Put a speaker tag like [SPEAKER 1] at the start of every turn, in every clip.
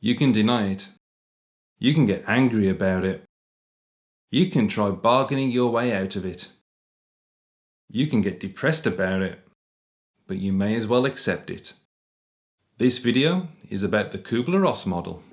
[SPEAKER 1] You can deny it. You can get angry about it. You can try bargaining your way out of it. You can get depressed about it, but you may as well accept it. This video is about the Kubler-Ross model.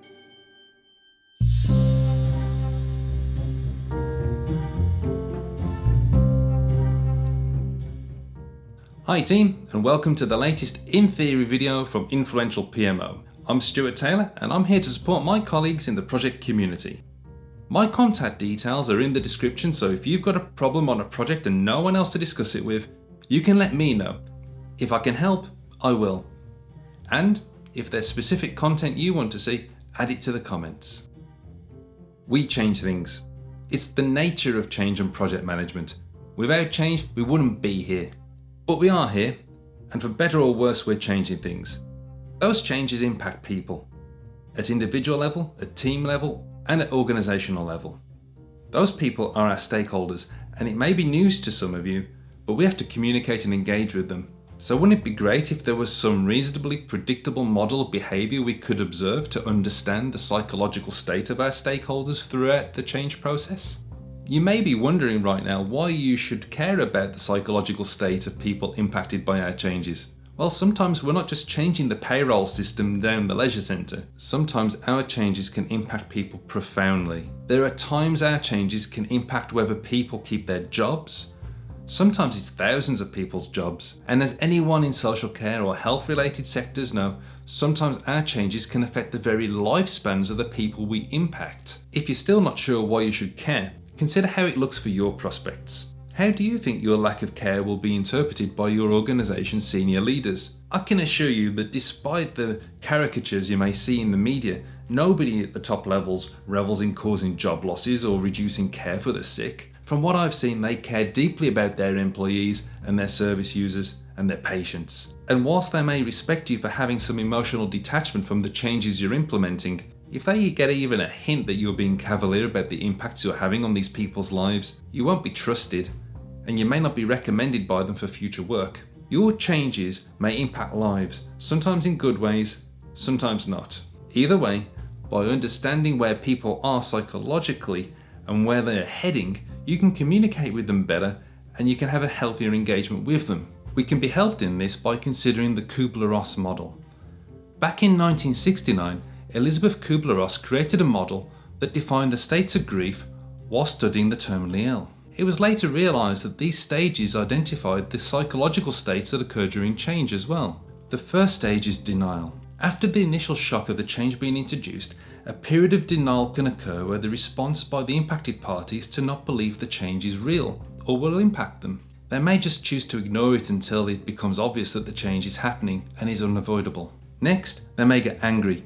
[SPEAKER 1] Hi team, and welcome to the latest In Theory video from Influential PMO. I'm Stuart Taylor, and I'm here to support my colleagues in the project community. My contact details are in the description, so if you've got a problem on a project and no one else to discuss it with, you can let me know. If I can help, I will. And if there's specific content you want to see, add it to the comments. We change things. It's the nature of change and project management. Without change, we wouldn't be here. But we are here, and for better or worse, we're changing things. Those changes impact people, at individual level, at team level, and at organisational level. Those people are our stakeholders, and it may be news to some of you, but we have to communicate and engage with them. So wouldn't it be great if there was some reasonably predictable model of behaviour we could observe to understand the psychological state of our stakeholders throughout the change process? You may be wondering right now why you should care about the psychological state of people impacted by our changes. Well, sometimes we're not just changing the payroll system down the leisure centre. Sometimes our changes can impact people profoundly. There are times our changes can impact whether people keep their jobs. Sometimes it's thousands of people's jobs. And as anyone in social care or health related sectors know, sometimes our changes can affect the very lifespans of the people we impact. If you're still not sure why you should care, consider how it looks for your prospects. How do you think your lack of care will be interpreted by your organisation's senior leaders? I can assure you that despite the caricatures you may see in the media, nobody at the top levels revels in causing job losses or reducing care for the sick. From what I've seen, they care deeply about their employees and their service users and their patients. And whilst they may respect you for having some emotional detachment from the changes you're implementing, if they get even a hint that you're being cavalier about the impacts you're having on these people's lives, you won't be trusted, and you may not be recommended by them for future work. Your changes may impact lives, sometimes in good ways, sometimes not. Either way, by understanding where people are psychologically and where they're heading, you can communicate with them better and you can have a healthier engagement with them. We can be helped in this by considering the Kubler-Ross model. Back in 1969, Elizabeth Kubler-Ross created a model that defined the states of grief while studying the terminally ill. It was later realised that these stages identified the psychological states that occur during change as well. The first stage is denial. After the initial shock of the change being introduced, a period of denial can occur where the response by the impacted parties to not believe the change is real or will impact them. They may just choose to ignore it until it becomes obvious that the change is happening and is unavoidable. Next, they may get angry.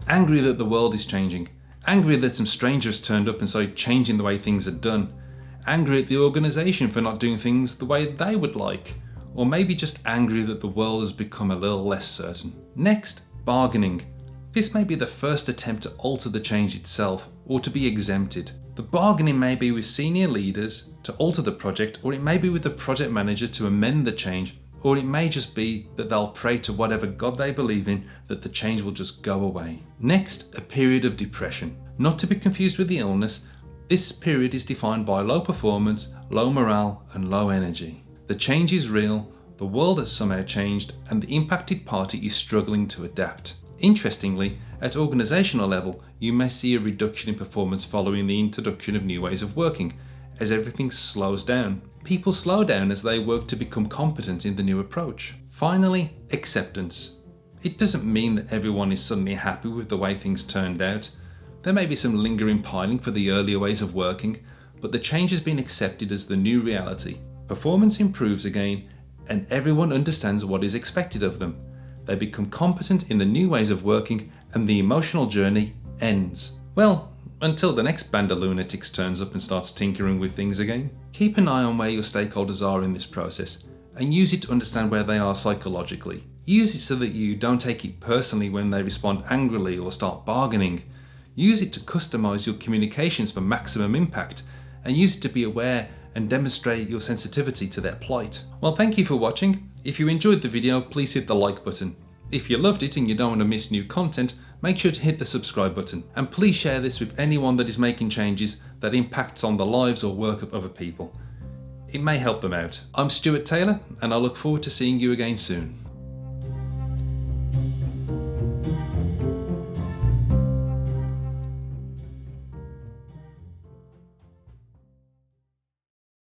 [SPEAKER 1] Angry that the world is changing. Angry that some stranger has turned up and started changing the way things are done. Angry at the organisation for not doing things the way they would like. Or maybe just angry that the world has become a little less certain. Next, bargaining. This may be the first attempt to alter the change itself or to be exempted. The bargaining may be with senior leaders to alter the project, or it may be with the project manager to amend the change, or it may just be that they'll pray to whatever God they believe in that the change will just go away. Next, a period of depression. Not to be confused with the illness, this period is defined by low performance, low morale, and low energy. The change is real, the world has somehow changed, and the impacted party is struggling to adapt. Interestingly, at organisational level, you may see a reduction in performance following the introduction of new ways of working, as everything slows down. People slow down as they work to become competent in the new approach. Finally, acceptance. It doesn't mean that everyone is suddenly happy with the way things turned out. There may be some lingering pining for the earlier ways of working, but the change has been accepted as the new reality. Performance improves again, and everyone understands what is expected of them. They become competent in the new ways of working, and the emotional journey ends. Well, until the next band of lunatics turns up and starts tinkering with things again. Keep an eye on where your stakeholders are in this process and use it to understand where they are psychologically. Use it so that you don't take it personally when they respond angrily or start bargaining. Use it to customize your communications for maximum impact, and use it to be aware and demonstrate your sensitivity to their plight. Well, thank you for watching. If you enjoyed the video, please hit the like button. If you loved it and you don't want to miss new content, make sure to hit the subscribe button, and please share this with anyone that is making changes that impacts on the lives or work of other people. It may help them out. I'm Stuart Taylor, and I look forward to seeing you again soon.